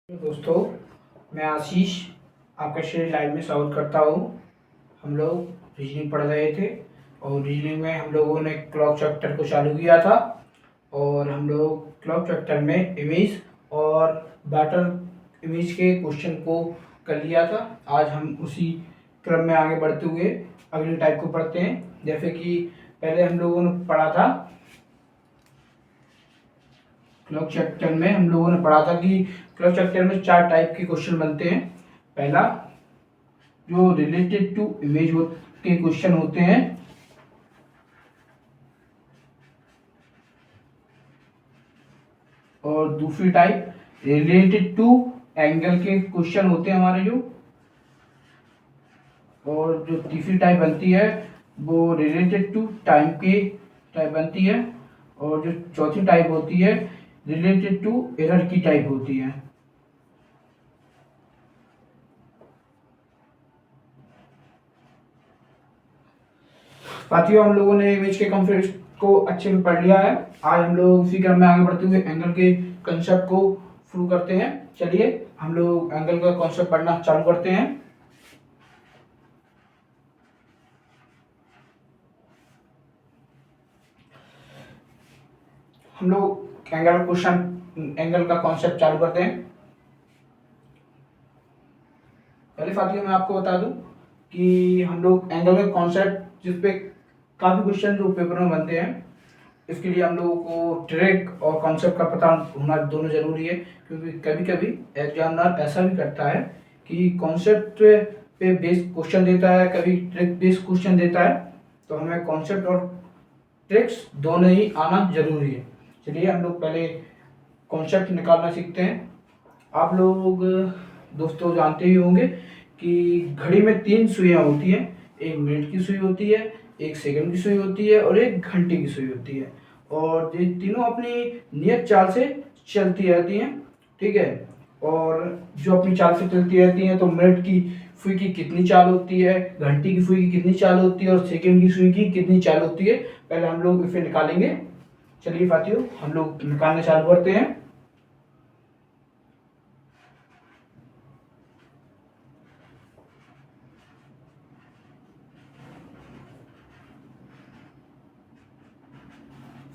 दोस्तों, मैं आशीष आपका श्रेय लाइव में स्वागत करता हूँ। हम लोग रीजनिंग पढ़ रहे थे और रीजनिंग में हम लोगों ने क्लॉक चैप्टर को चालू किया था और हम लोग क्लॉक चैप्टर में इमेज और बैटर इमेज के क्वेश्चन को कर लिया था। आज हम उसी क्रम में आगे बढ़ते हुए अगले टाइप को पढ़ते हैं। जैसे कि पहले हम लोगों ने पढ़ा था क्लॉक चैप्टर में हम लोगों ने पढ़ा था कि क्लॉक चैप्टर में 4 टाइप के क्वेश्चन बनते हैं। पहला जो रिलेटेड टू इमेज के क्वेश्चन होते हैं, और दूसरी टाइप रिलेटेड टू एंगल के क्वेश्चन होते हैं हमारे जो, और जो तीसरी टाइप बनती है वो रिलेटेड टू टाइम के टाइप बनती है, और जो चौथी टाइप होती है रिलेटेड टू एरर की टाइप होती है। साथियों, हम लोगों ने इमेज के कॉन्सेप्ट को अच्छे से पढ़ लिया है। आज हम लोग उसी क्रम में आगे बढ़ते हुए एंगल के कंसेप्ट को शुरू करते हैं। चलिए हम लोग एंगल का कॉन्सेप्ट पढ़ना चालू करते हैं। हम लोग एंगल का कॉन्सेप्ट चालू करते हैं। पहले साथियों मैं आपको बता दूं कि हम लोग एंगल का कॉन्सेप्ट जिसपे काफ़ी क्वेश्चन जो पेपर में बनते हैं, इसके लिए हम लोगों को ट्रिक और कॉन्सेप्ट का पता होना दोनों जरूरी है। क्योंकि कभी कभी एग्जामिनर ऐसा भी करता है कि कॉन्सेप्ट पे बेस्ड क्वेश्चन देता है, कभी ट्रिक बेस्ड क्वेश्चन देता है, तो हमें कॉन्सेप्ट और ट्रिक्स दोनों ही आना जरूरी है। चलिए हम लोग पहले कॉन्सेप्ट निकालना सीखते हैं। आप लोग दोस्तों जानते ही होंगे कि घड़ी में 3 सुइयां होती हैं। एक मिनट की सुई होती है, एक सेकंड की सुई होती है और एक घंटे की सुई होती है, और ये तीनों अपनी नियत चाल से चलती रहती हैं। ठीक है, और जो अपनी चाल से चलती रहती हैं, तो मिनट की सुई की कितनी चाल होती है, घंटे की सुई की कितनी चाल होती है और सेकंड की सुई की कितनी चाल होती है, पहले हम लोग इसे निकालेंगे। चलिए साथियों हम लोग निकालना चालू करते हैं।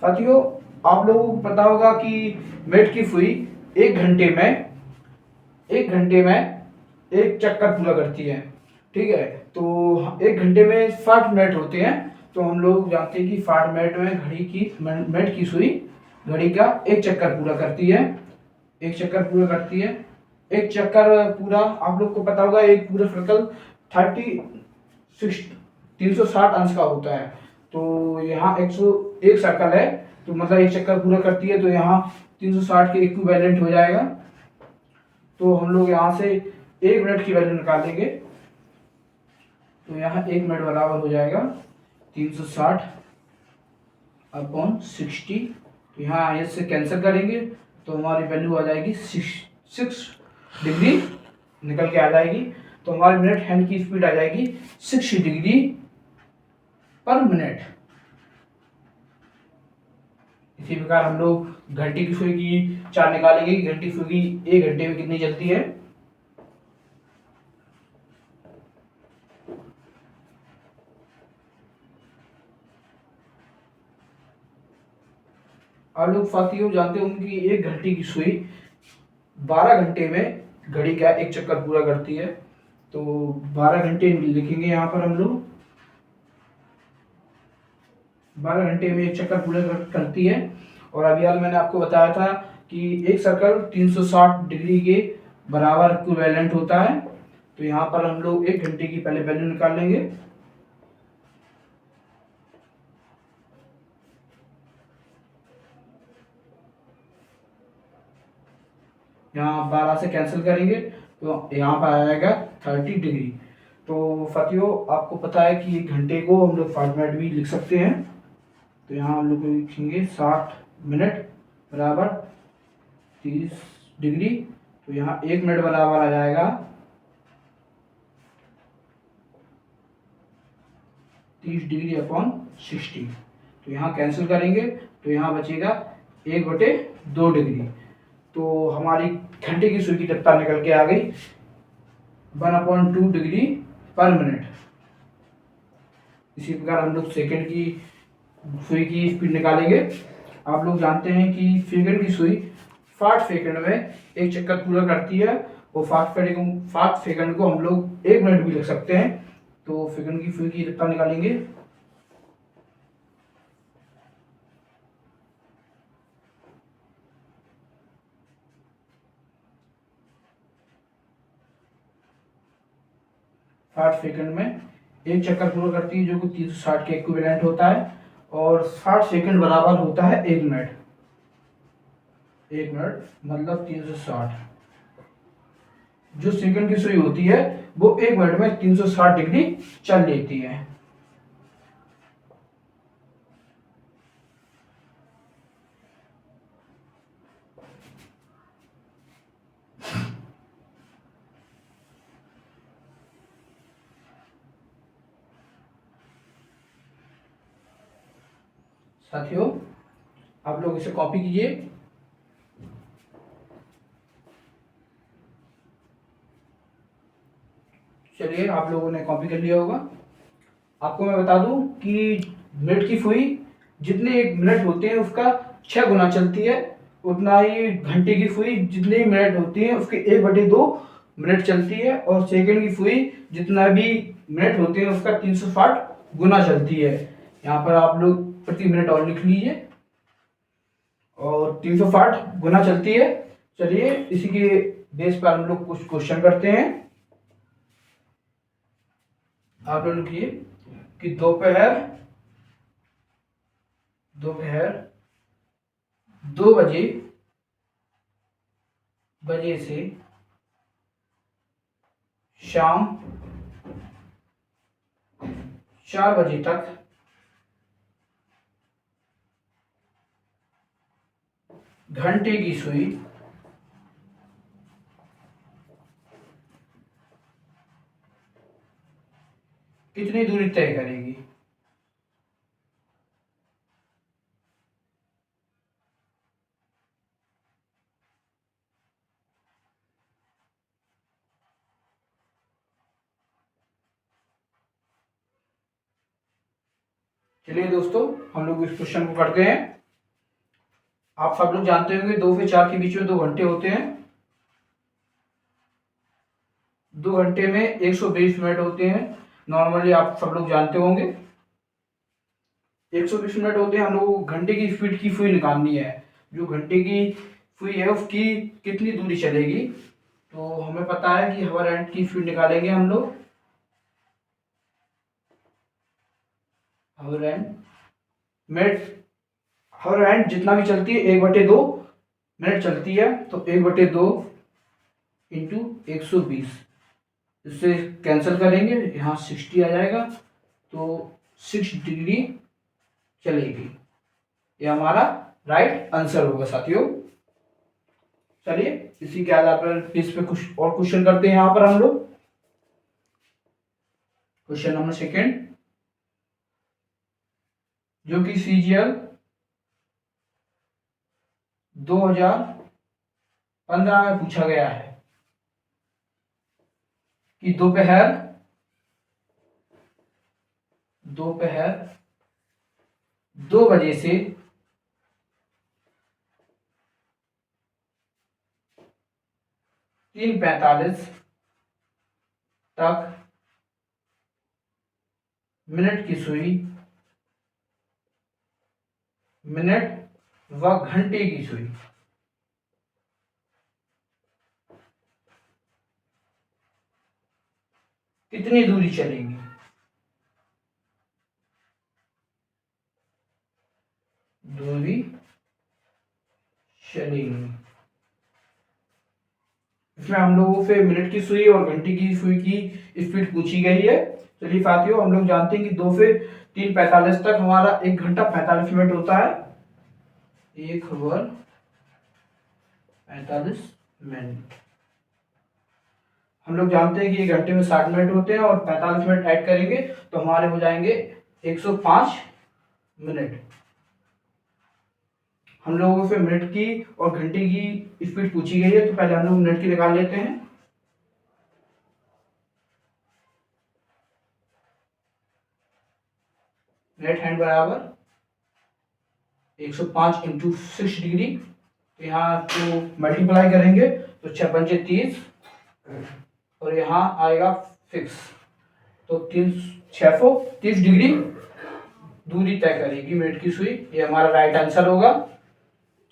साथियों, आप लोगों को पता होगा कि मिनट की सुई एक घंटे में एक चक्कर पूरा करती है। ठीक है, तो एक घंटे में 60 मिनट होते हैं, तो हम लोग जानते हैं कि 60 मिनट में मिनट की सुई घड़ी का एक चक्कर पूरा करती है। एक चक्कर पूरा करती है। एक चक्कर पूरा आप लोग को पता होगा, एक पूरा सर्कल 360 अंश का होता है। तो यहाँ 101 सर्कल है, तो मतलब एक चक्कर पूरा करती है, तो यहाँ 360 के इक्विवेलेंट हो जाएगा। तो हम लोग यहाँ से 1 मिनट की वैल्यू निकालेंगे, तो यहाँ 1 मिनट बराबर हो जाएगा 360 अपॉन 60। तो यहाँ इससे कैंसिल करेंगे तो हमारी वैल्यू आ जाएगी 6 डिग्री निकल के आ जाएगी। तो हमारे मिनट हैंड की स्पीड आ जाएगी 60 डिग्री पर मिनट। इसी प्रकार हम लोग घंटे की सुई की चाल निकालेंगे कि घंटे की सुई 1 घंटे में कितनी चलती है। आप लोग साथियों जानते होंगे कि 1 घंटे की सुई 12 घंटे में घड़ी का एक चक्कर पूरा करती है। तो 12 घंटे लिखेंगे यहाँ पर हम लोग। 12 घंटे में एक चक्कर पूरा करती है। और अभी हाल मैंने आपको बताया था कि एक सर्कल 360 डिग्री के बराबर इक्विवेलेंट होता है। तो यहाँ पर हम लोग 1 घंटे की पहले वैल्यू निकाल लेंगे। यहाँ 12 से कैंसिल करेंगे तो यहाँ पर आ जाएगा 30 डिग्री। तो साथियों आपको पता है कि 1 घंटे को हम लोग 60 मिनट भी लिख सकते हैं। तो यहाँ हम लोग लिखेंगे 60 मिनट बराबर 30 डिग्री। तो यहाँ 1 मिनट बराबर आ जाएगा 30 डिग्री अपॉन 60। तो यहाँ कैंसिल करेंगे तो यहाँ बचेगा 1/2 डिग्री। तो हमारी घंटे की सुई की रफ्तार निकल के आ गई 1/2 डिग्री पर मिनट। इसी प्रकार हम लोग सेकंड की सुई की स्पीड निकालेंगे। आप लोग जानते हैं कि सेकंड की सुई 60 सेकंड में एक चक्कर पूरा करती है, और 60 सेकंड को हम लोग 1 मिनट भी लिख सकते हैं। तो सेकंड की सुई की रफ्तार निकालेंगे। साठ सेकंड में एक चक्कर पूरा करती है, जो कि 360 के इक्विवेलेंट होता है, और 60 सेकंड बराबर होता है 1 मिनट। 1 मिनट मतलब 360। जो सेकंड की सुई होती है वो 1 मिनट में 360 डिग्री चल लेती है। साथियों, आप लोग इसे कॉपी कीजिए। चलिए, आप लोगों ने कॉपी कर लिया होगा। आपको मैं बता दूं कि मिनट की सुई जितने 1 मिनट होते हैं उसका 6 गुना चलती है, उतना ही घंटे की सुई जितने मिनट होती है उसके 1/2 मिनट चलती है, और सेकंड की सुई जितना भी मिनट होते हैं उसका 360 गुना चलती है। यहाँ पर आप लोग प्रति मिनट और लिख लीजिए, और 360 गुना चलती है। चलिए, इसी के बेस पर हम लोग कुछ क्वेश्चन करते हैं। आप लोग लिखिए कि दोपहर 2 बजे से शाम 4 बजे तक घंटे की सुई कितनी दूरी तय करेगी? चलिए दोस्तों, हम लोग इस क्वेश्चन को करते हैं। आप सब लोग जानते होंगे 2 से 4 के बीच में 2 घंटे होते हैं। 2 घंटे में 120 मिनट होते हैं, नॉर्मली आप सब लोग जानते होंगे। 120 मिनट होते हैं। हम लोग को घंटे की स्पीड की सुई निकालनी है। जो घंटे की सुई है उसकी कितनी दूरी चलेगी? तो हमें पता है कि हवर एंड की स्पीड निकालेंगे हम लोग। हवर एंड मिनट, हवर एंड जितना भी चलती है 1/2 मिनट चलती है, तो 1/2 इंटू 120, इससे कैंसिल करेंगे, यहाँ 60 आ जाएगा, तो 6 डिग्री चलेगी। ये हमारा राइट आंसर होगा साथियों। चलिए, इसी के आधार पर इस पे कुछ और क्वेश्चन करते हैं। यहाँ पर हम लोग क्वेश्चन नंबर सेकेंड, जो कि CGL 2015 में पूछा गया है कि दोपहर 2 बजे से 3:45 तक मिनट की सुई, मिनट व घंटे की सुई कितनी दूरी चलेगी? दूरी चलेगी। इसमें हम लोगों से मिनट की सुई और घंटे की सुई की स्पीड पूछी गई है। चलिए साथियों, हम लोग जानते हैं कि 2 से 3:45 तक हमारा 1 घंटा 45 मिनट होता है। 1 आवर 45 मिनट। हम लोग जानते हैं कि 1 घंटे में 60 मिनट होते हैं, और 45 मिनट ऐड करेंगे तो हमारे हो जाएंगे 105 मिनट। हम लोगों से मिनट की और घंटे की स्पीड पूछी गई है, तो पहले हम लोग मिनट की निकाल लेते हैं। मिनट हैंड बराबर 105 इंटू 6 डिग्री। तो यहाँ तो मल्टीप्लाई करेंगे तो 6 पंजे 30 और यहाँ आएगा फिक्स, तो 630 डिग्री दूरी तय करेगी मिनट की सुई। ये हमारा राइट आंसर होगा।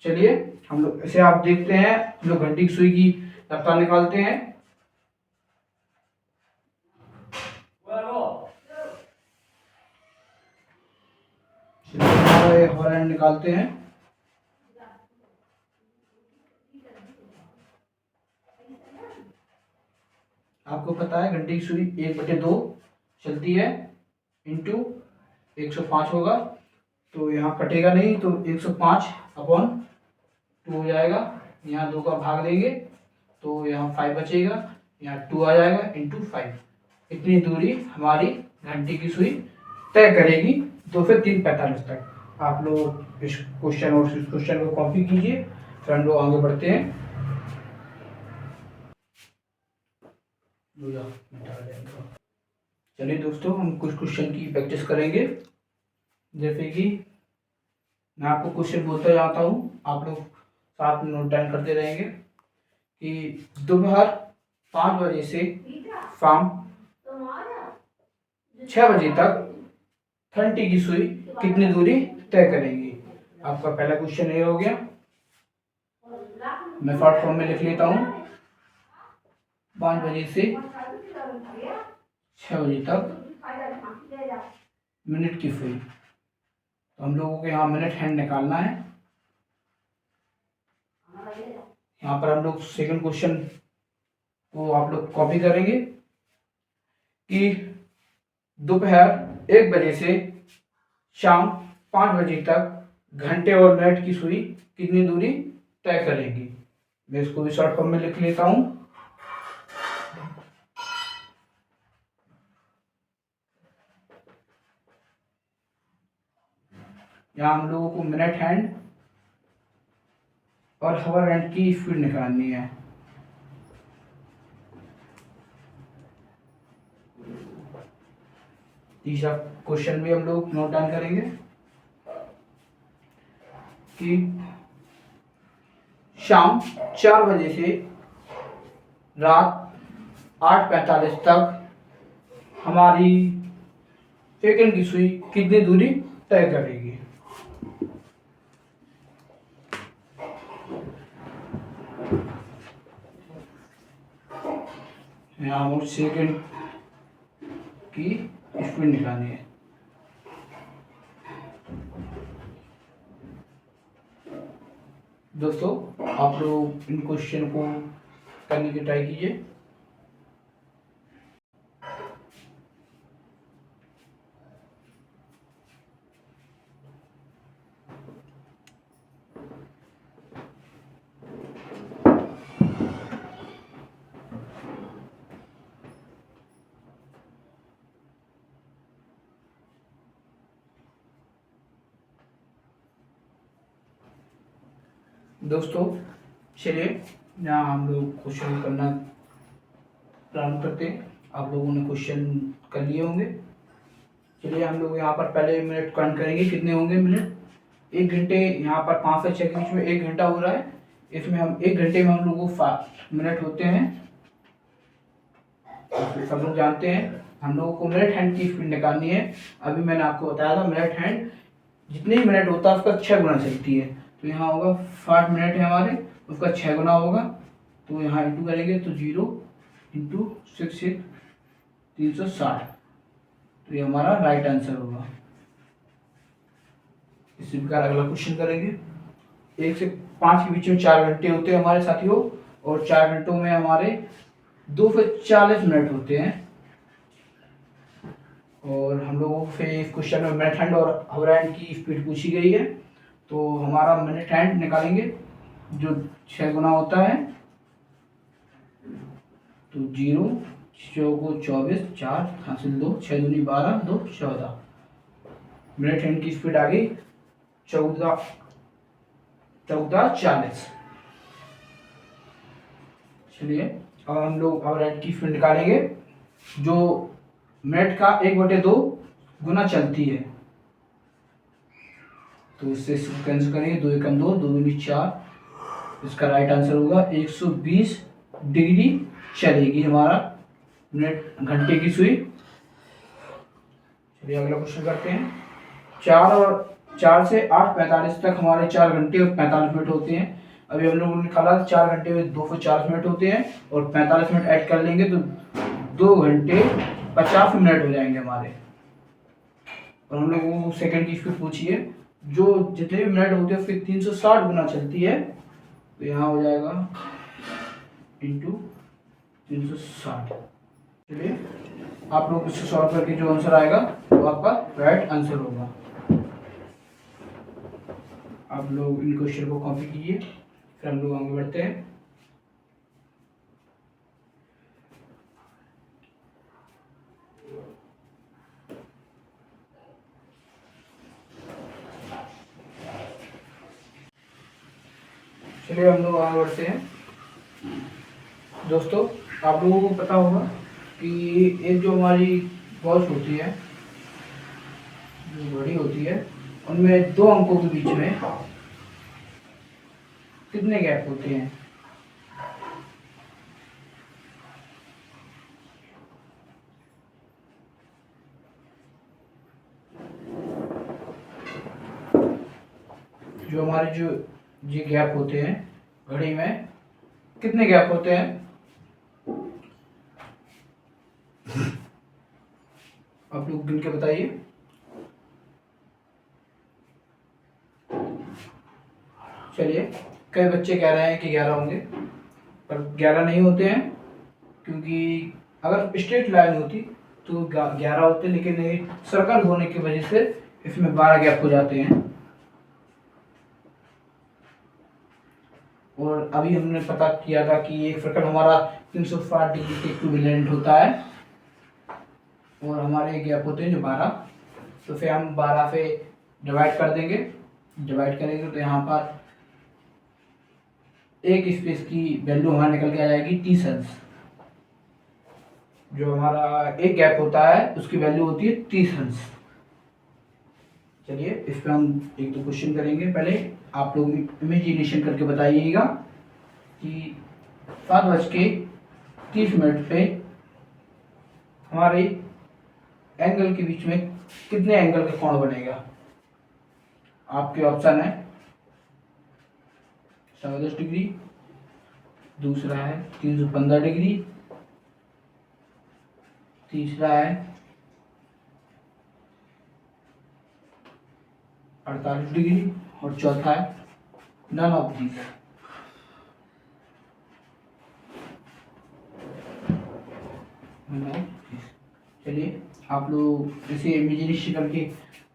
चलिए हम लोग इसे आप देखते हैं, हम लोग घंटी की सुई की रफ्तार निकालते हैं। हमारा निकालते हैं। आपको पता है घंटी की सुई 1/2 चलती है, इंटू 105 होगा, तो यहाँ कटेगा नहीं, तो 105/2 हो जाएगा। यहाँ 2 का भाग देंगे तो यहाँ 5 बचेगा, यहाँ 2 आ जाएगा इंटू 5। इतनी दूरी हमारी घंटी की सुई तय करेगी 2 से 3:45 तक। आप लोग इस क्वेश्चन और इस क्वेश्चन को कॉपी कीजिए, फिर हम लोग आगे बढ़ते हैं। चलिए दोस्तों, हम कुछ क्वेश्चन की प्रैक्टिस करेंगे। जैसे कि मैं आपको क्वेश्चन बोलता जाता हूँ, आप लोग साथ में नोट डाउन करते रहेंगे कि दोपहर 5 बजे से शाम 6 बजे तक घंटी की सुई कितनी दूरी तय करेगी। आपका पहला क्वेश्चन ये हो गया। मैं शॉर्ट फॉर्म में लिख लेता हूँ। 5 बजे से 6 बजे तक मिनट की सुई, तो हम लोगों को यहाँ मिनट हैंड निकालना है। यहाँ पर हम लोग सेकंड क्वेश्चन को आप लोग कॉपी करेंगे कि दोपहर 1 बजे से शाम 5 बजे तक घंटे और मिनट की सुई कितनी दूरी तय करेगी। मैं इसको भी शॉर्ट फॉर्म में लिख लेता हूँ। यहाँ हम लोगों को मिनट हैंड और हावर हैंड की स्पीड निकालनी है। तीसरा क्वेश्चन भी हम लोग नोट डाउन करेंगे कि शाम 4 बजे से रात 8:45 तक हमारी सेकंड की सुई कितनी दूरी तय करेगी। यहाँ मुझे सेकंड की स्पीड निकालनी है। दोस्तों, आप लोग इन क्वेश्चन को करने की ट्राई कीजिए। दोस्तों चलिए यहाँ हम लोग क्वेश्चन करना प्रारंभ करते हैं। आप लोगों ने क्वेश्चन कर लिए होंगे। चलिए हम लोग यहाँ पर पहले मिनट काउंट करेंगे, कितने होंगे मिनट। 1 घंटे, यहाँ पर 5 से 6 के बीच में 1 घंटा हो रहा है। इसमें हम 1 घंटे में हम लोगों को 5 मिनट होते हैं। सब लोग जानते हैं हम लोगों को मिनट हैंड की स्पीड निकालनी है। अभी मैंने आपको बताया था मिनट हैंड जितने ही मिनट होता है उसका 6 गुना चलती है। तो यहाँ होगा 60 मिनट है हमारे, उसका 6 गुना होगा। तो यहाँ इंटू करेंगे तो 0 इंटू 6 360, तो ये हमारा राइट आंसर होगा। इसी प्रकार अगला क्वेश्चन करेंगे। 1 से 5 के बीच में 4 घंटे होते हैं हमारे साथियों, और 4 घंटों में हमारे 2 से 40 मिनट होते हैं। और हम लोगों से इस क्वेश्चन में मिनट हैंड और हावर हैंड की स्पीड पूछी गई है। तो हमारा मिनट हैंड निकालेंगे जो 6 गुना होता है, तो 0 चौको 24 4 हासिल 2 6 दूनी 12 2 14। मिनट हैंड की स्पीड आ गई 14 1440। चलिए अब हम लोग अब राइट की स्पीड निकालेंगे जो मिनट का 1/2 गुना चलती है। तो इससे कैंसिल करेंगे, 2 एकम 2, 2 दूनी 4। इसका राइट आंसर होगा 120 डिग्री चलेगी हमारा मिनट घंटे की सुई। चलिए अगला क्वेश्चन करते हैं। 4 से 8:45 तक हमारे 4 घंटे और 45 मिनट होते हैं। अभी हम लोगों ने निकाला 4 घंटे में 240 मिनट होते हैं और 45 मिनट ऐड कर लेंगे तो 2 घंटे 50 मिनट हो जाएंगे हमारे। और हम लोगों को सेकंड की स्पीड पूछिए जो जितने भी मिनट होते हैं उसके 360 गुना चलती है। तो यहाँ हो जाएगा इंटू 360। चलिए आप लोग इससे सॉल्व करके जो आंसर आएगा वो आपका राइट आंसर होगा। आप लोग इन क्वेश्चन को कॉपी कीजिए, फिर हम लोग आगे बढ़ते हैं। चलिए हम लोग आगे बढ़ते हैं। दोस्तों आप लोगों को पता होगा कि एक जो हमारी वॉच होती है, जो घड़ी होती है, उनमें 2 अंकों के बीच में कितने गैप होते हैं? जो हमारे जो ये गैप होते हैं घड़ी में कितने गैप होते हैं? आप लोग गिन के बताइए। चलिए कई बच्चे कह रहे हैं कि 11 होंगे, पर 11 नहीं होते हैं, क्योंकि अगर स्ट्रेट लाइन होती तो 11 होते, लेकिन ये सर्कल होने की वजह से इसमें 12 गैप हो जाते हैं। और अभी हमने पता किया था कि एक सर्कल हमारा 360 डिग्री के इक्विवेलेंट होता है और हमारे गैप होते हैं जो 12। तो फिर हम 12 से डिवाइड कर देंगे, डिवाइड करेंगे तो यहाँ पर एक स्पेस की वैल्यू हमारे निकल के आ जाएगी 30 अंश। जो हमारा एक गैप होता है उसकी वैल्यू होती है 30 अंश। चलिए इस पर हम 1-2 क्वेश्चन करेंगे। पहले आप लोग इमेजिनेशन करके बताइएगा कि 7:30 पे हमारे एंगल के बीच में कितने एंगल का कोण बनेगा? आपके ऑप्शन है 10 डिग्री, दूसरा है 315 डिग्री, तीसरा है 48 डिग्री और चौथा है नन ऑफ दीज। चलिए आप लोग इसे इमेजिनेशन करके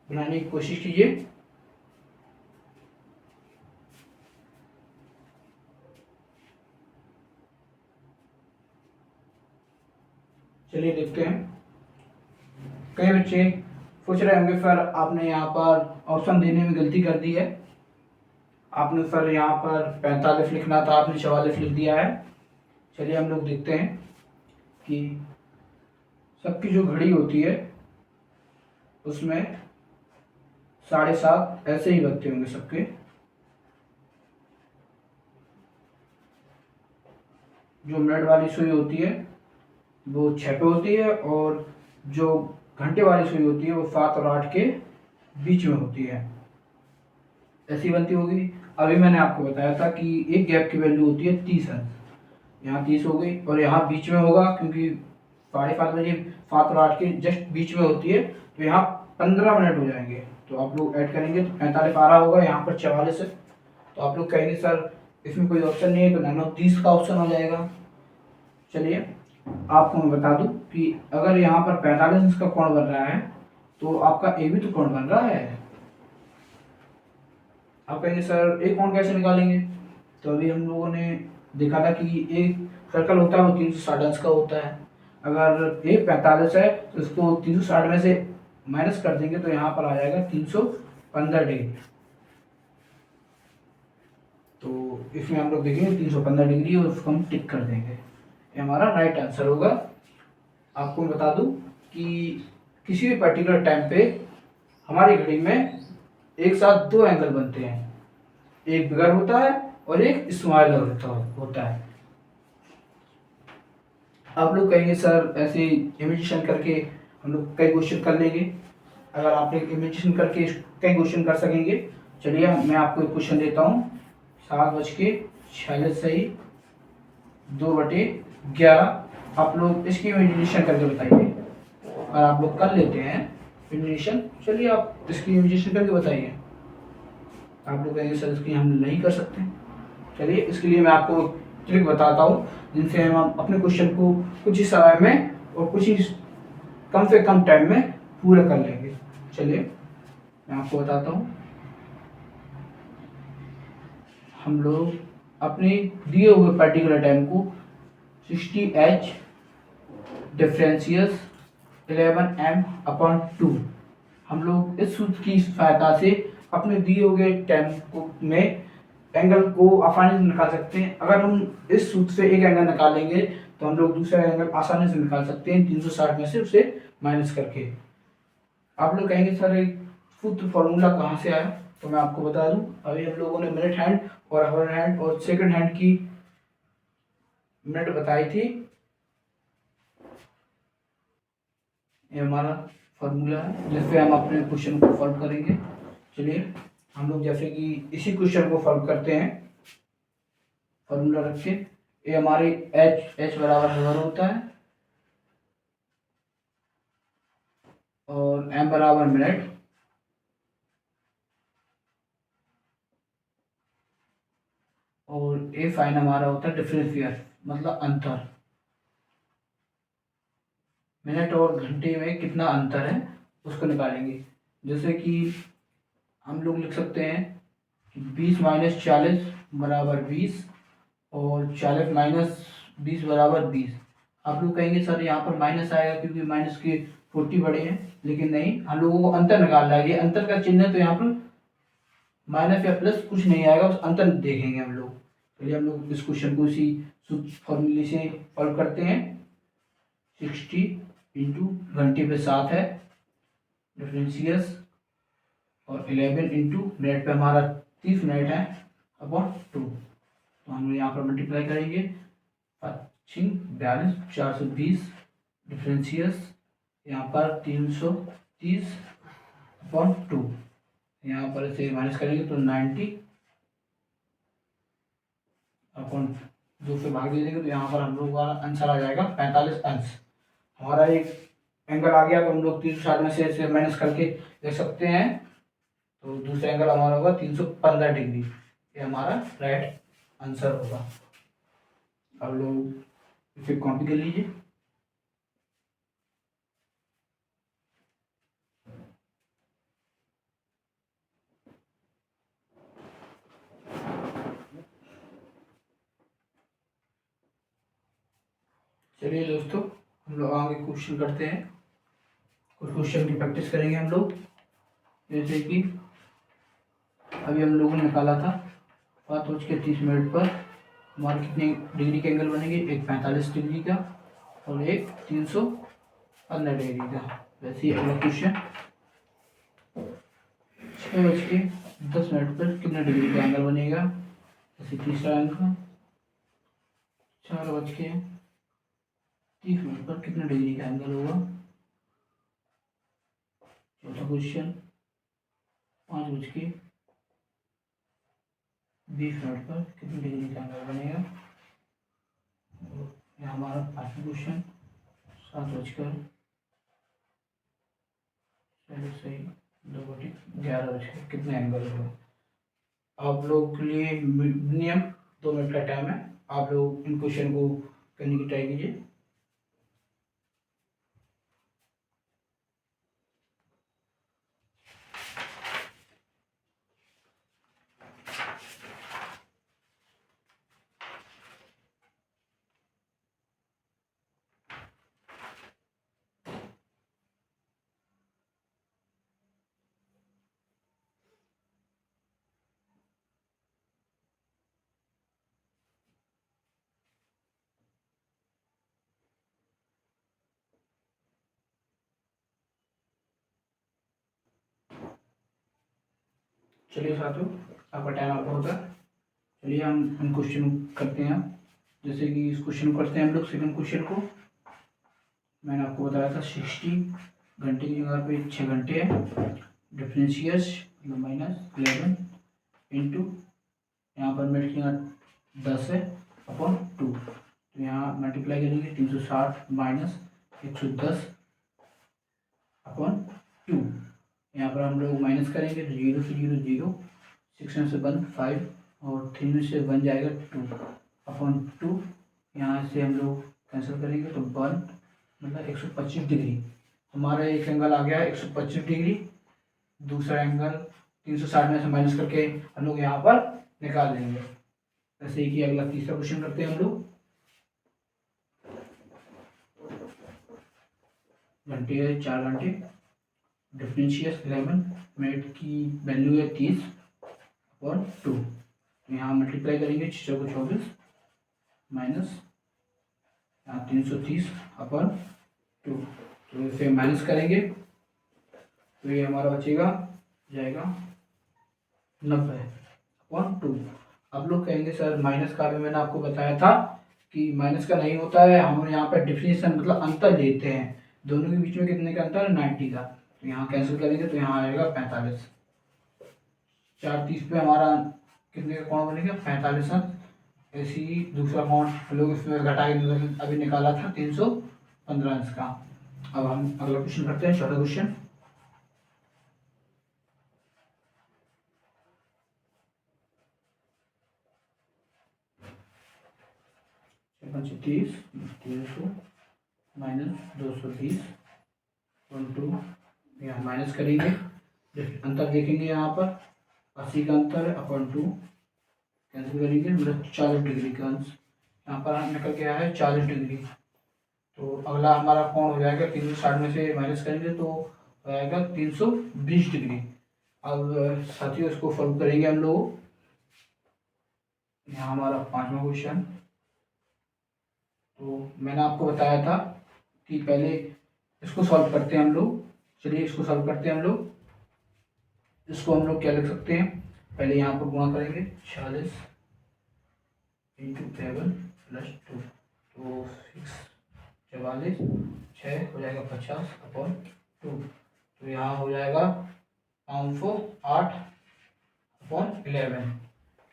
बनाने की कोशिश कीजिए। चलिए देखते हैं। कई बच्चे पूछ रहे होंगे सर आपने यहाँ पर ऑप्शन देने में गलती कर दी है, आपने सर यहाँ पर 45 लिखना था, आपने 44 लिख दिया है। चलिए हम लोग देखते हैं कि सबकी जो घड़ी होती है उसमें 7.5 ऐसे ही बजते होंगे सबके। जो मिनट वाली सुई होती है वो 6 पे होती है और जो घंटे वाली सुई होती है वो 7 और 8 के बीच में होती है, ऐसी बनती होगी। अभी मैंने आपको बताया था कि एक गैप की वैल्यू होती है 30 अंश। यहाँ 30 हो गई और यहाँ बीच में होगा क्योंकि 7:30 बजे 7 और 8 के जस्ट बीच में होती है, तो यहाँ 15 मिनट हो जाएंगे। तो आप लोग ऐड करेंगे तो 45 आ रहा होगा, यहाँ पर 44 है। तो आप लोग कहेंगे सर इसमें कोई ऑप्शन नहीं है, तो नन ऑफ दीज का ऑप्शन हो जाएगा। चलिए आपको मैं बता दूं कि अगर यहाँ पर 45 अंश का कोण बन रहा है तो आपका ए भी तो कोण बन रहा है। आप कहेंगे सर एक कोण कैसे निकालेंगे? तो अभी हम लोगों ने देखा था कि एक सर्कल होता है वो 360 अंश का होता है। अगर ए 45 है तो इसको 360 में से माइनस कर देंगे तो यहाँ पर आ जाएगा 315 डिग्री। इसमें हम लोग देखेंगे 315 डिग्री और उसको हम टिक कर देंगे, ये हमारा राइट आंसर होगा। आपको मैं बता दूं कि किसी भी पर्टिकुलर टाइम पे हमारी घड़ी में एक साथ दो एंगल बनते हैं, एक बिगर होता है और एक स्मॉलर होता है। आप लोग कहेंगे सर ऐसे इमेजिनेशन करके हम लोग कई क्वेश्चन कर लेंगे। अगर आप इमेजिनेशन करके कई क्वेश्चन कर सकेंगे, चलिए मैं आपको एक क्वेश्चन देता हूँ। 7:46 सही 2/11। आप लोग इसकी इमेजिनेशन करके बताइए। और आप लोग कर लेते हैं इमेजिनेशन, चलिए आप इसकी इमेजिनेशन करके बताइए। आप लोग कहेंगे सर इसकी हम नहीं कर सकते, चलिए इसके लिए मैं आपको ट्रिक बताता हूँ जिनसे हम अपने क्वेश्चन को कुछ ही समय में और कुछ ही कम से कम टाइम में पूरा कर लेंगे। चलिए मैं आपको बताता हूँ। हम लोग अपने दिए हुए पर्टिकुलर टाइम को 60h डिफरेंशियस 11m/2 हम लोग इस सूत्र की सहायता से अपने दिए हुए टाइम को में एंगल को आसानी से निकाल सकते हैं। अगर हम इस सूत्र से एक एंगल निकालेंगे तो हम लोग दूसरा एंगल आसानी से निकाल सकते हैं 360 में से उसे माइनस करके। आप लोग कहेंगे सर एक सूत्र फॉर्मूला कहाँ से आया, तो मैं आपको बता दूं। अभी हम लोगों ने मिनट हैंड और आवर हैंड और सेकंड हैंड की मिनट बताई थी, ये हमारा फॉर्मूला है जिससे हम अपने क्वेश्चन को सॉल्व करेंगे। चलिए हम लोग जैसे कि इसी क्वेश्चन को सॉल्व करते हैं फॉर्मूला रख के। ये हमारी एच बराबर हवर होता है और एम बराबर मिनट और ए फाइन हमारा होता है डिफरेंशियल मतलब अंतर। मिनट और घंटे में कितना अंतर है उसको निकालेंगे। जैसे कि हम लोग लिख सकते हैं कि 20 - 40 = 20 और 40 - 20 = 20। आप लोग कहेंगे सर यहाँ पर माइनस आएगा क्योंकि माइनस के 40 बड़े हैं, लेकिन नहीं, हम लोगों को अंतर निकालना है। ये अंतर का चिन्ह है तो यहाँ पर माइनस या प्लस कुछ नहीं आएगा, बस अंतर देखेंगे हम लोग। चलिए हम लोग इस क्वेश्चन को इसी फॉर्मूले से सॉल्व करते हैं। 60 इंटू घंटे पे 7 है डिफरेंशियस और 11 इंटू मिनट पे हमारा 30 मिनट है अपॉन 2, तो हम यहाँ पर मल्टीप्लाई करेंगे। 42 420 डिफरेंशियस यहाँ पर 330 अपॉन 2, यहाँ पर इसे माइनस करेंगे तो 90 अपॉन 2 से भाग दे देंगे तो यहाँ पर हम लोग का आंसर आ जाएगा 45 अंश। हमारा एक एंगल आ गया तो हम लोग 360 में से इसे माइनस करके देख सकते हैं, तो दूसरा एंगल हमारा होगा 315 डिग्री। ये हमारा राइट आंसर होगा। अब लोग इसे कॉपी कर लीजिए। चलिए दोस्तों हम लोग आगे क्वेश्चन करते हैं। कुछ क्वेश्चन की प्रैक्टिस करेंगे हम लोग। जैसे कि अभी हम लोगों ने निकाला था 7:30 पर हमारे कितने डिग्री के एंगल बनेंगे, एक 45 डिग्री का और एक 315 डिग्री का। वैसे ही अगला क्वेश्चन 6:10 पर कितने डिग्री का एंगल बनेगा, जैसे तीसरा एंगल 4:30 पर कितने डिग्री का एंगल होगा। चौथा क्वेश्चन 5:20 पर कितने डिग्री का एंगल बनेगा। यह हमारा पांचवा क्वेश्चन 7:11 कितने एंगल होगा। आप लोग के लिए मिनिमम 2 मिनट का टाइम है, आप लोग इन क्वेश्चन को करने की ट्राई कीजिए। चलिए साथियों, आपका टाइम आपका होता है। चलिए हम क्वेश्चन करते हैं। जैसे कि इस क्वेश्चन को करते हैं हम लोग। सेकंड क्वेश्चन को मैंने आपको बताया था 60 घंटे की जगह पे 6 घंटे है। डिफरेंशियस मतलब -11 इंटू यहाँ पर मिनट की जगह 10 है अपॉन 2। तो यहाँ मल्टीप्लाई करेंगे 360 माइनस 110 अपॉन 2। यहाँ पर हम लोग माइनस करेंगे तो 0 से 0 0, 6 में से 1 5 और 3 में से 1 जाएगा 2 अपॉन 2। यहाँ से हम लोग कैंसिल करेंगे तो 1 मतलब 125 डिग्री। हमारा एक एंगल आ गया 125 डिग्री। दूसरा एंगल 360 में से माइनस करके हम लोग यहाँ पर निकाल देंगे। ऐसे ही कि अगला तीसरा क्वेश्चन करते हैं हम लोग। घंटे है 4 घंटे। डिफरेंशियस 11, मिनट की वैल्यू है 30 और 2। तो यहाँ मल्टीप्लाई करेंगे 6 को 24 माइनस यहाँ 330 अपॉन 2। तो इसे माइनस करेंगे तो ये हमारा बचेगा जाएगा 90 अपॉन 2। आप लोग कहेंगे सर माइनस का भी मैंने आपको बताया था कि माइनस का नहीं होता है, हम यहाँ पर डिफरेंशिएशन मतलब अंतर लेते हैं। दोनों के बीच में कितने का अंतर है? 90 का। तो यहाँ कैंसिल करेंगे तो यहाँ आएगा 45। 4 30 पे हमारा कितने का कौन बनेगा? 45 अंश। ऐसे ही दूसरा कौन हम लोग इसमें घटा के अभी निकाला था 315 अंश का। अब हम अगला क्वेश्चन करते हैं, चौथा क्वेश्चन। पंच 30 300 माइनस 220 2 यहाँ माइनस करेंगे। अंतर देखेंगे यहाँ पर 80 का अंतर है अपॉन 2 कैंसिल करेंगे मतलब 40 डिग्री का अंश यहाँ पर निकल के आया है 40 डिग्री। तो अगला हमारा कोण हो जाएगा 360 में से माइनस करेंगे तो हो जाएगा 320 डिग्री। अब साथियों इसको सॉल्व करेंगे हम लोग। यहाँ हमारा 5वां क्वेश्चन। तो मैंने आपको बताया था कि पहले इसको सॉल्व करते हैं हम लोग। चलिए इसको सॉल्व करते हैं हम लोग। इसको हम लोग क्या लिख सकते हैं? पहले यहाँ पर गुणा करेंगे 40 इंटू 7 प्लस 2 तो 44 6 हो जाएगा 50 अपॉन 2। तो यहाँ हो जाएगा 508 अपॉन 11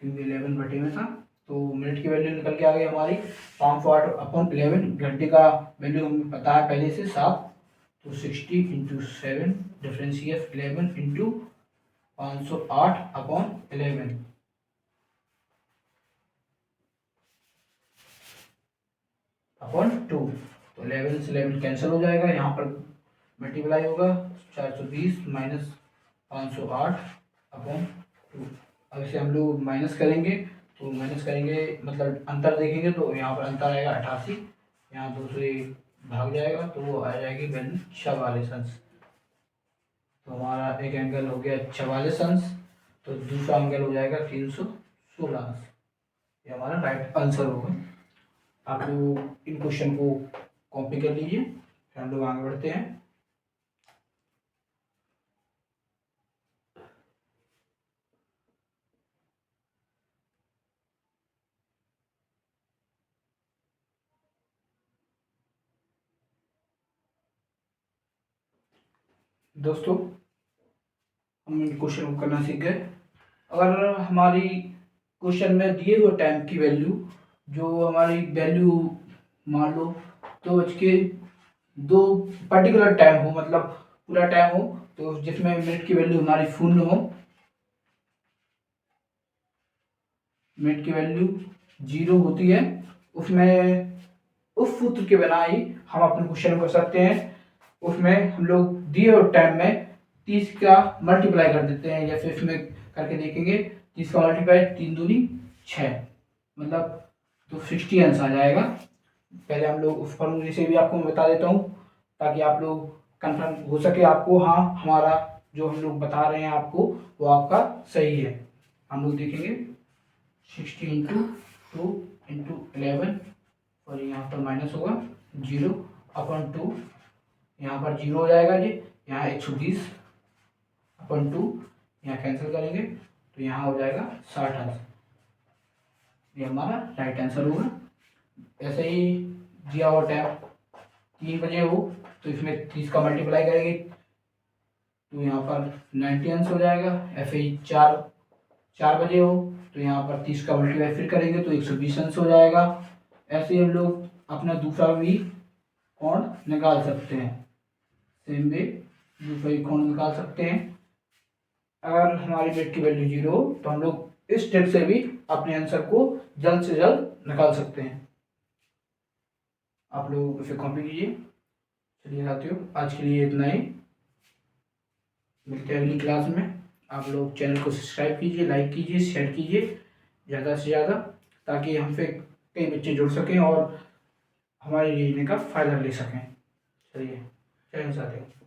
क्योंकि 11 बटे में था। तो मिनट की वैल्यू निकल के आ गई हमारी 508 अपॉन 11। घंटे का वैल्यू हमें पता है पहले से 7। तो 60 इंटू 7 डिफरेंशियस 11 इंटू 508 अपॉन 11 अपॉन 2। तो 11 से 11 कैंसिल हो जाएगा, यहाँ पर मल्टीप्लाई होगा 420 माइनस 508 अपॉन 2। अब इसे हम लोग माइनस करेंगे तो माइनस करेंगे मतलब अंतर देखेंगे तो यहाँ पर अंतर आएगा 88। यहाँ 2 से भाग जाएगा तो वो आ जाएगी वैल्यू 44 अंश। तो हमारा एक एंगल हो गया 44 अंश। तो दूसरा एंगल हो जाएगा 316 अंश। ये हमारा राइट आंसर होगा। आप लोग इन क्वेश्चन को कॉपी कर लीजिए, फिर हम लोग आगे बढ़ते हैं। दोस्तों हम इन क्वेश्चन को करना सीख गए। अगर हमारी क्वेश्चन में दिए हुए टाइम की वैल्यू जो हमारी वैल्यू मान लो तो इसके दो पर्टिकुलर टाइम हो मतलब पूरा टाइम हो तो जिसमें मिनट की वैल्यू हमारी शून्य हो, मिनट की वैल्यू 0 होती है, उसमें उस सूत्र के बिना ही हम अपने क्वेश्चन को कर सकते हैं। उसमें हम लोग दिए हुए टाइम में 30 का मल्टीप्लाई कर देते हैं या फिर इसमें करके देखेंगे 30 का मल्टीप्लाई 3 दूनी 6 मतलब तो 60 आंसर आ जाएगा। पहले हम लोग उस फॉर्मूले से भी आपको मैं बता देता हूँ ताकि आप लोग कंफर्म हो सके आपको, हाँ हमारा जो हम लोग बता रहे हैं आपको वो आपका सही है। हम लोग देखेंगे 60 इंटू 2 इंटू 11 और यहाँ पर माइनस होगा 0 अपॉन 2। यहाँ पर 0 हो जाएगा जी, यहाँ 120 अपॉन 2, यहाँ कैंसिल करेंगे तो यहाँ हो जाएगा 60 ये हमारा राइट आंसर होगा। ऐसे ही दिया हुआ टाइम 3 बजे हो तो इसमें 30 का मल्टीप्लाई करेंगे तो यहाँ पर 90 आंसर हो जाएगा। ऐसे ही 4 बजे हो तो यहाँ पर 30 का मल्टीप्लाई फिर करेंगे तो 120 आंसर हो जाएगा। ऐसे ही हम लोग अपना दूसरा भी कोण निकाल सकते हैं, सेम वे दूसरा भी कोण निकाल सकते हैं। अगर हमारी वेट की वैल्यू 0 हो तो हम लोग इस स्टेप से भी अपने आंसर को जल्द से जल्द निकाल सकते हैं। आप लोग इसे कॉपी कीजिए। चलिए साथियों, आज के लिए इतना ही, मिलते हैं अगली क्लास में। आप लोग चैनल को सब्सक्राइब कीजिए, लाइक कीजिए, शेयर कीजिए ज़्यादा से ज़्यादा, ताकि हमसे कई बच्चे जुड़ सकें और हमारी रीजनिंग का फ़ायदा ले सकें। चलिए, जय हिंद साथियों।